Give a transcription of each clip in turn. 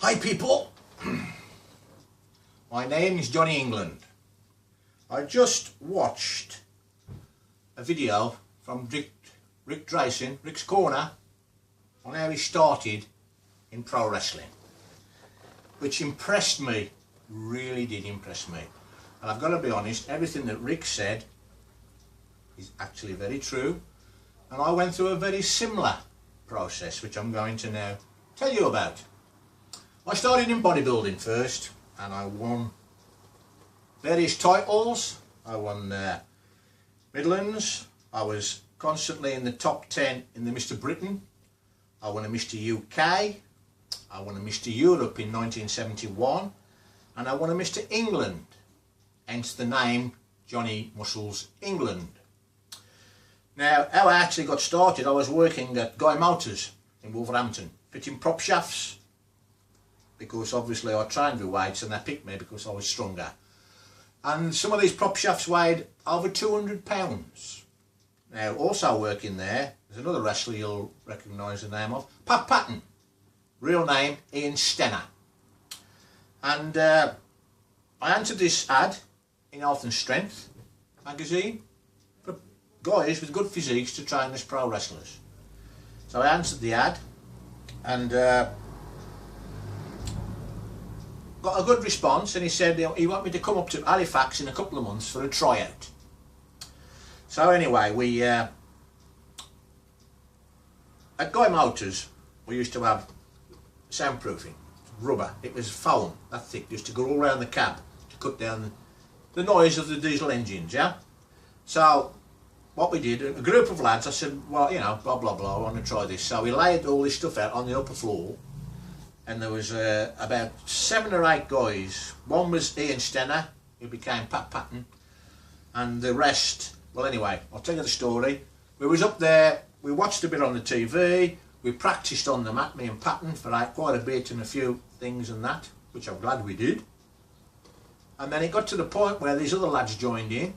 Hi people, my name is Johhny England. I just watched a video from Rick Drayson, Rick's Corner, on how he started in pro wrestling, which impressed me, really did impress me. And I've got to be honest, everything that Rick said is actually very true, and I went through a very similar process which I'm going to now tell you about. I started in bodybuilding first, and I won various titles. I won Midlands. I was constantly in the top 10 in the Mr. Britain. I won a Mr. UK. I won a Mr. Europe in 1971, and I won a Mr. England, hence the name Johhny Muscles England. Now, how I actually got started, I was working at Guy Motors in Wolverhampton, fitting prop shafts, because obviously I trained with weights and they picked me because I was stronger. And some of these prop shafts weighed over 200 pounds. Now, also working there's another wrestler you'll recognise the name of, Pat Patton, real name Ian Stenner. And I answered this ad in Health and Strength magazine for guys with good physiques to train as pro wrestlers. So I answered the ad and got a good response, and he said he wanted me to come up to Halifax in a couple of months for a tryout. So anyway, we at Guy Motors we used to have soundproofing, rubber. It was foam that thick, used to go all around the cab to cut down the noise of the diesel engines. Yeah. So what we did, a group of lads, I said, well, you know, blah blah blah, I want to try this. So we laid all this stuff out on the upper floor. And there was about 7 or 8 guys. One was Ian Stenner, who became Pat Patton, and the rest, well anyway, I'll tell you the story. We was up there, we watched a bit on the TV, we practised on the mat, me and Patton, for quite a bit and a few things and that, which I'm glad we did. And then it got to the point where these other lads joined in,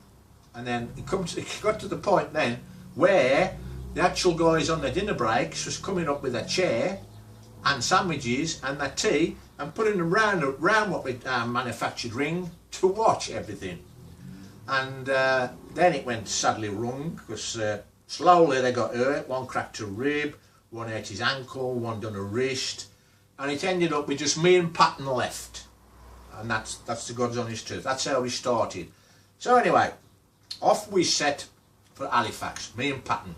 and then it got to the point then where the actual guys on the dinner breaks was coming up with a chair and sandwiches and that tea and putting them round what we manufactured ring to watch everything. And then it went sadly wrong, because slowly they got hurt. One cracked a rib, one hurt his ankle, one done a wrist, and it ended up with just me and Patton left. And that's the God's honest truth. That's how we started. So anyway, off we set for Halifax, me and Patton.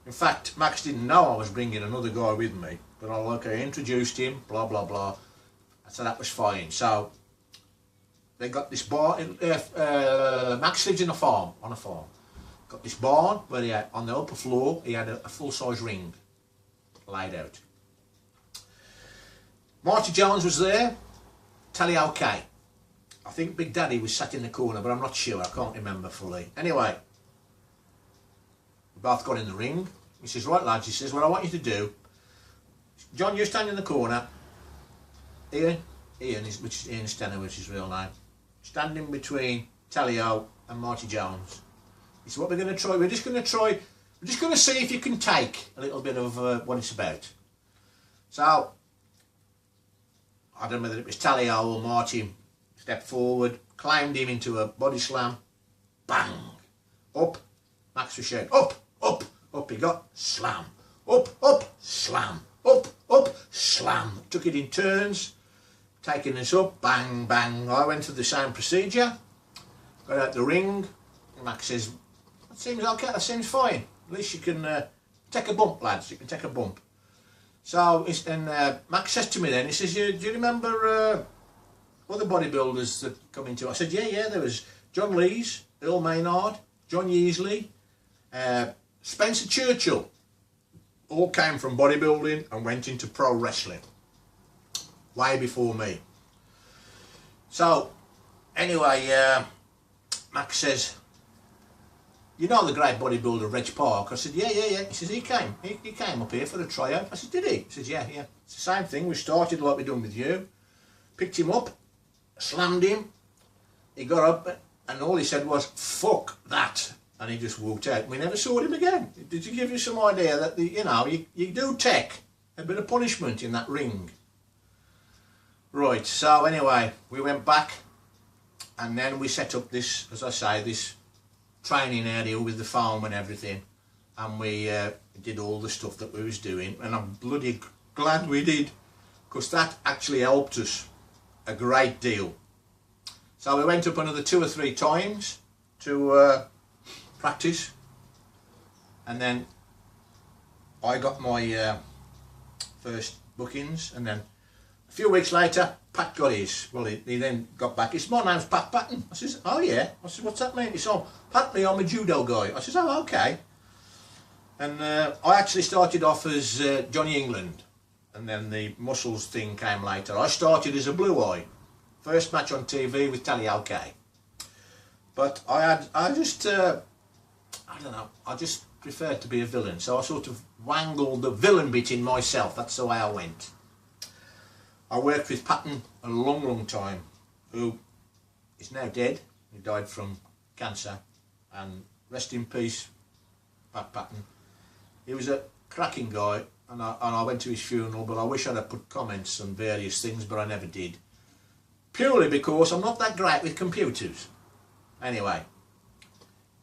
In fact, Max didn't know I was bringing another guy with me, but I introduced him, blah blah blah, so that was fine. So they got this barn. Max lives in on a farm. Got this barn where he had, on the upper floor, he had a full-size ring laid out. Marty Jones was there, Tally OK. I think Big Daddy was sat in the corner, but I'm not sure, I can't remember fully. Anyway, we both got in the ring. He says, right lads, he says, what I want you to do, John, you stand in the corner. Ian, which is Ian Stenner, which is his real name, standing between Tally-O and Marty Jones. He said, what we're going to try, we're just going to see if you can take a little bit of what it's about. So, I don't know whether it was Tally-O or Marty, stepped forward, climbed him into a body slam, bang, up, Max was shouting, up, up, up, he got, slam, up, slam, up, slam. Took it in turns, taking us up, bang, bang. I went through the same procedure, got out the ring. Max says, that seems okay, that seems fine. At least you can take a bump, lads, you can take a bump. So, Max says to me then, he says, do you remember other bodybuilders that come into it? I said, yeah, there was John Lees, Earl Maynard, John Yeasley, Spencer Churchill. All came from bodybuilding and went into pro wrestling way before me. So anyway, Max says, you know the great bodybuilder Reg Park? I said, yeah. He says, he came up here for a tryout. I said, did he? He says, yeah. It's the same thing, we started like we done with you. Picked him up, slammed him, he got up and all he said was, fuck that. And he just walked out. We never saw him again. Did you give you some idea that you do take a bit of punishment in that ring? Right, so anyway, we went back and then we set up this, as I say, this training area with the foam and everything, and we did all the stuff that we was doing, and I'm bloody glad we did, because that actually helped us a great deal. So we went up another 2 or 3 times to practice, and then I got my first bookings, and then a few weeks later Pat got his. Well, he then got back. He said, my name's Pat Patton. I says, oh yeah. I said, what's that mean? He said, oh, Pat me, I'm a judo guy. I says, oh okay. And I actually started off as Johhny England, and then the muscles thing came later. I started as a blue eye. First match on TV with tryout. But I just I don't know, I just preferred to be a villain, so I sort of wangled the villain bit in myself. That's the way I went. I worked with Patton a long time, who is now dead. He died from cancer, and rest in peace, Pat Patton. He was a cracking guy, and I went to his funeral, but I wish I'd have put comments on various things, but I never did. Purely because I'm not that great with computers. Anyway,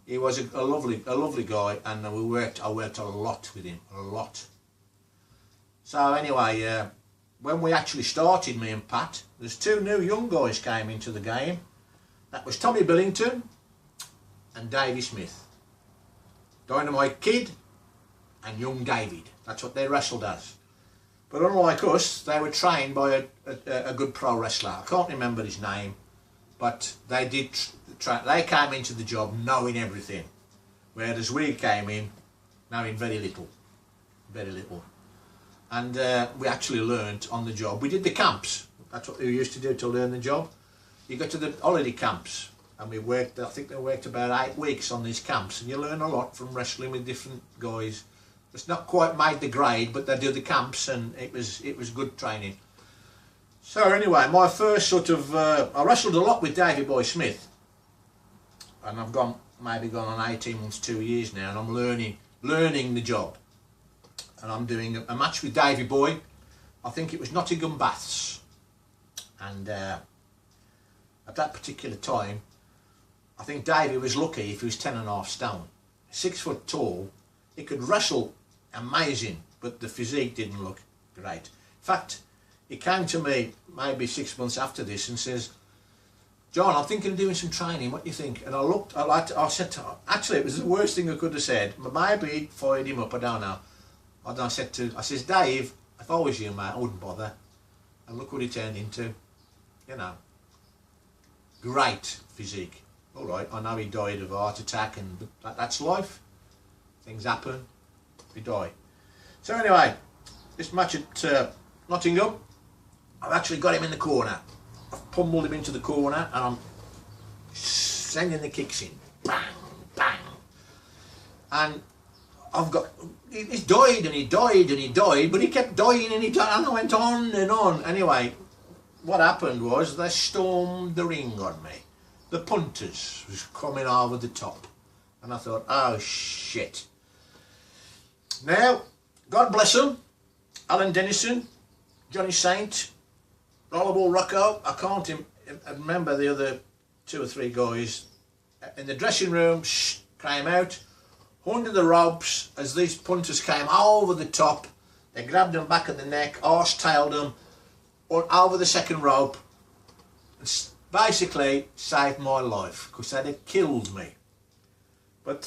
he was a lovely guy, and I worked a lot with him, a lot. So anyway, when we actually started, me and Pat, there's 2 new young guys came into the game. That was Tommy Billington and Davey Smith. Dynamite Kid and young David. That's what they wrestled as. But unlike us, they were trained by a good pro wrestler. I can't remember his name, but they did. They came into the job knowing everything, whereas we came in knowing very little, and we actually learnt on the job. We did the camps. That's what we used to do to learn the job. You go to the holiday camps, and we worked. I think they worked about 8 weeks on these camps, and you learn a lot from wrestling with different guys. It's not quite made the grade, but they do the camps, and it was good training. So anyway, my first sort of I wrestled a lot with Davey Boy Smith, and I've maybe gone on 18 months, 2 years now, and I'm learning the job. And I'm doing a match with Davey Boy. I think it was Nottingham Baths, and at that particular time, I think Davey was lucky if he was 10.5 stone, 6 foot tall. He could wrestle amazing, but the physique didn't look great. In fact, he came to me maybe 6 months after this and says, John, I'm thinking of doing some training, what do you think? And I said, actually it was the worst thing I could have said, but maybe it fired him up, I don't know. And I says, Dave, if I was you, mate, I wouldn't bother. And look what he turned into, you know. Great physique. All right, I know he died of a heart attack, but that's life. Things happen, we die. So anyway, this match at Nottingham, I've actually got him in the corner. I've pummeled him into the corner, and I'm sending the kicks in. Bang, bang. And I've got, he's died and he died and he died, but he kept dying and he died, and I went on and on. Anyway, what happened was they stormed the ring on me. The punters was coming over the top, and I thought, oh shit. Now, God bless them, Alan Dennison, Johnny Saint, Rollerball Rocco. I can't remember the other 2 or 3 guys in the dressing room. Came out under the ropes as these punters came over the top. They grabbed them back at the neck, arse-tailed them over the second rope, and basically saved my life, because they'd have killed me. But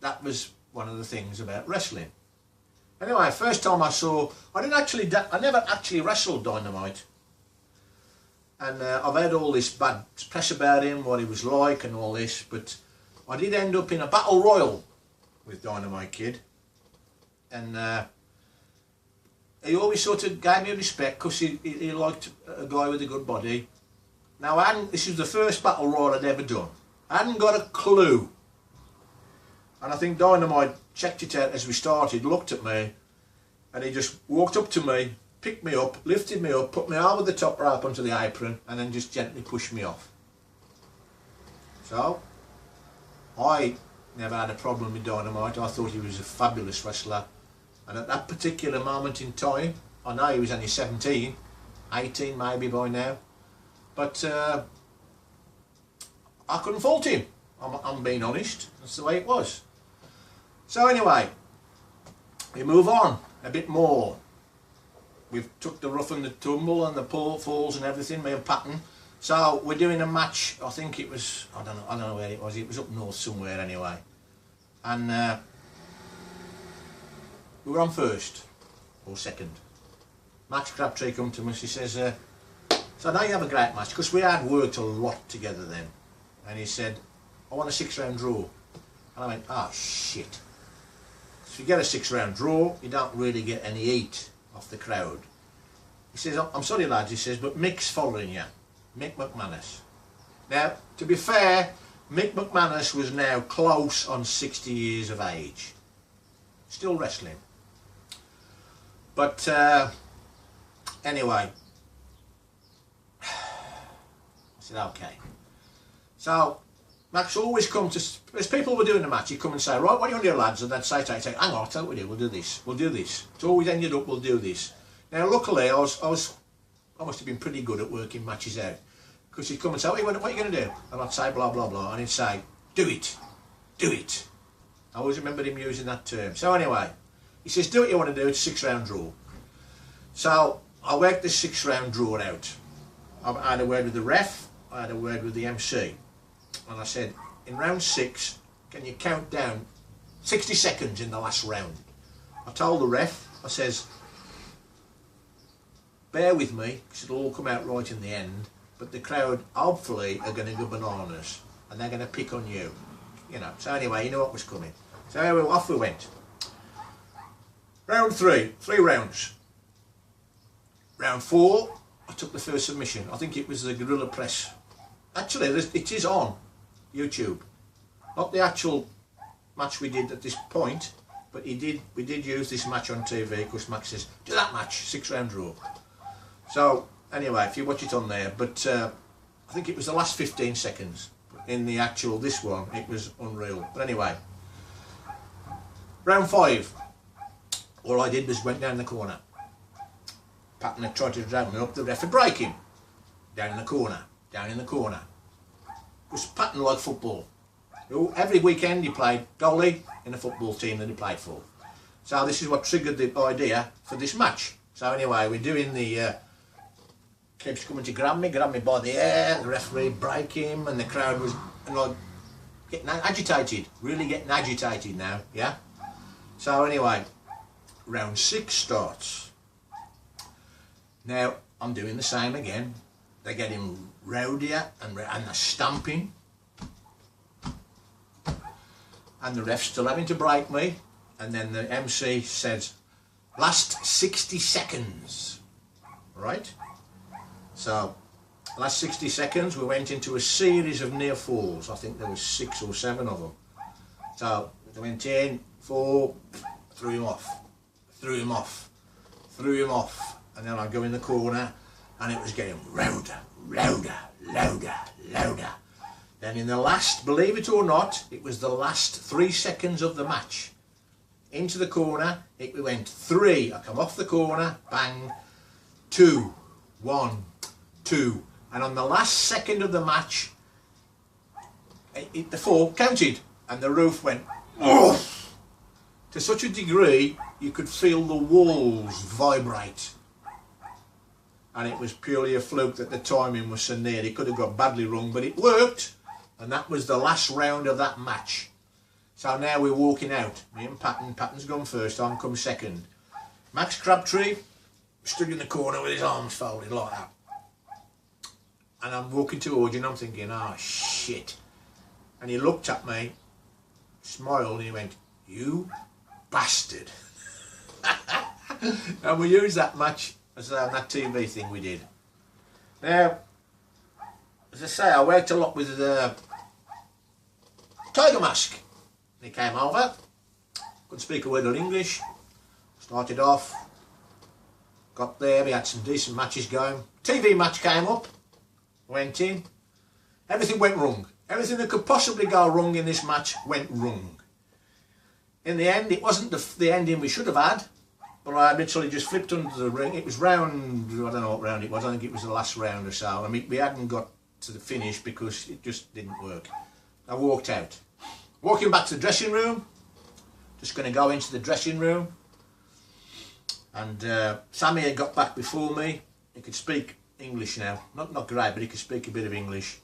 that was one of the things about wrestling. Anyway, first time I never actually wrestled Dynamite, and I've heard all this bad press about him, what he was like and all this, but I did end up in a battle royal with Dynamite Kid, and he always sort of gave me respect, because he liked a guy with a good body. Now, this was the first battle royal I'd ever done. I hadn't got a clue. And I think Dynamite checked it out as we started, looked at me, and he just walked up to me, picked me up, lifted me up, put me over the top rope onto the apron, and then just gently pushed me off. So, I never had a problem with Dynamite. I thought he was a fabulous wrestler. And at that particular moment in time, I know he was only 17, 18 maybe by now. But I couldn't fault him. I'm being honest. That's the way it was. So anyway, we move on a bit more. We've took the rough and the tumble and the falls and everything, me and Patton. So we're doing a match. I think it was, I don't know where it was. It was up north somewhere anyway. And we were on first or second. Max Crabtree come to us. He says, "So now you have a great match," because we had worked a lot together then. And he said, "I want a 6-round draw." And I went, "Oh shit." If you get a 6-round draw, you don't really get any heat off the crowd. He says, "I'm sorry lads," he says, "but Mick's following you. Mick McManus." Now, to be fair, Mick McManus was now close on 60 years of age. Still wrestling. But anyway, I said, okay. So Max always come to, as people were doing the match, he'd come and say, "Right, what do you want to do, lads?" And they'd say, "Hang on, I'll tell you what we do, we'll do this, we'll do this." It's always ended up, "We'll do this." Now luckily I must have been pretty good at working matches out, because he'd come and say, what are you going to do?" And I'd say blah blah blah, and he'd say, "Do it, do it." I always remember him using that term. So anyway, he says, "Do what you want to do, it's a 6-round draw." So I worked this 6-round draw out. I had a word with the ref, I had a word with the MC, and I said, "In round 6, can you count down 60 seconds in the last round?" I told the ref, I says, "Bear with me, because it'll all come out right in the end, but the crowd hopefully are going to go bananas, and they're going to pick on you." You know, so anyway, you know what was coming. So off we went. Round 3, 3 rounds. Round 4, I took the first submission. I think it was the Gorilla Press. Actually, it is on YouTube. Not the actual match we did at this point, but we did use this match on TV, because Max says, "Do that match, 6-round draw." So anyway, if you watch it on there, but I think it was the last 15 seconds. In the actual, this one, it was unreal. But anyway, round 5, all I did was went down the corner. Patton had tried to drag me up, the ref would break him. Down in the corner, down in the corner. Because Patton liked football. Every weekend he played goalie in a football team that he played for. So this is what triggered the idea for this match. So anyway, we're doing the, keeps coming to grab me by the hair, the referee break him, and the crowd was getting agitated, really getting agitated now, yeah? So anyway, round 6 starts. Now, I'm doing the same again. They're getting rowdier and they're stamping. And the ref's still having to break me. And then the MC says, "Last 60 seconds. Right? So, last 60 seconds, we went into a series of near falls. I think there was 6 or 7 of them. So, they went in, 4, threw him off, threw him off, threw him off. And then I go in the corner, and it was getting louder, louder, louder, louder. Then in the last, believe it or not, it was the last 3 seconds of the match. Into the corner, it went 3. I come off the corner, bang, 2, 1, 2. And on the last second of the match, the 4 counted, and the roof went, oh! To such a degree, you could feel the walls vibrate. And it was purely a fluke that the timing was so near. It could have got badly wrong, but it worked. And that was the last round of that match. So now we're walking out. Me and Patton. Patton's gone first, I'm come second. Max Crabtree stood in the corner with his arms folded like that. And I'm walking towards you and I'm thinking, oh shit. And he looked at me, smiled, and he went, "You bastard." And we used that match as that TV thing we did. Now, as I say, I worked a lot with Tiger Mask. He came over, couldn't speak a word of English, started off, got there, we had some decent matches going. TV match came up, went in, everything went wrong. Everything that could possibly go wrong in this match went wrong. In the end, it wasn't the ending we should have had, But I literally just flipped under the ring. It was round, I don't know what round it was, I think it was the last round or so. I mean, we hadn't got to the finish because it just didn't work. I walked out. Walking back to the dressing room, just going to go into the dressing room. And Sammy had got back before me. He could speak English now. Not great, but he could speak a bit of English.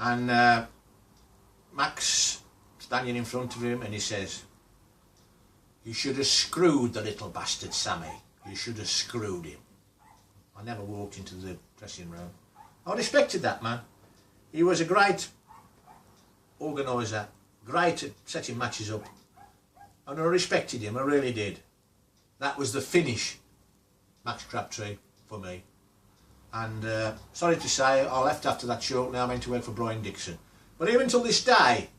And Max standing in front of him, and he says, "You should have screwed the little bastard, Sammy. You should have screwed him." I never walked into the dressing room. I respected that man. He was a great organiser, great at setting matches up, and I respected him, I really did. That was the finish, Max Crabtree, for me. And sorry to say, I left after that shortly. I went to work for Brian Dixon. But even till this day,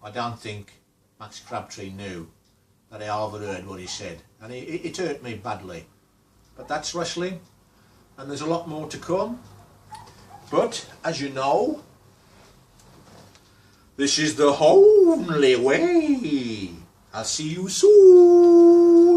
I don't think Max Crabtree knew that I overheard what he said. And it hurt me badly. But that's wrestling, and there's a lot more to come. But, as you know, this is the only way. I'll see you soon.